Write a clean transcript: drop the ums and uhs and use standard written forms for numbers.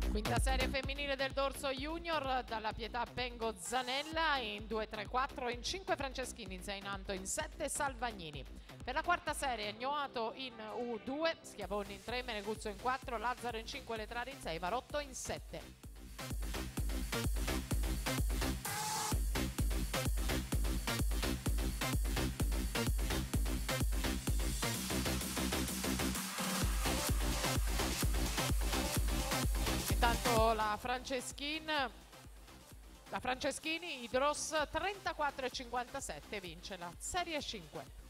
Quinta serie femminile del Dorso Junior, dalla Pietà Bengo Zanella in 2-3-4, in 5 Franceschini, in 6 Nanto, in 7 Salvagnini. Per la quarta serie Gnoato in U2, Schiavoni in 3, Meneguzzo in 4, Lazzaro in 5, Letrari in 6, Varotto in 7. Intanto la Franceschini Idros 34,57 vince la Serie 5.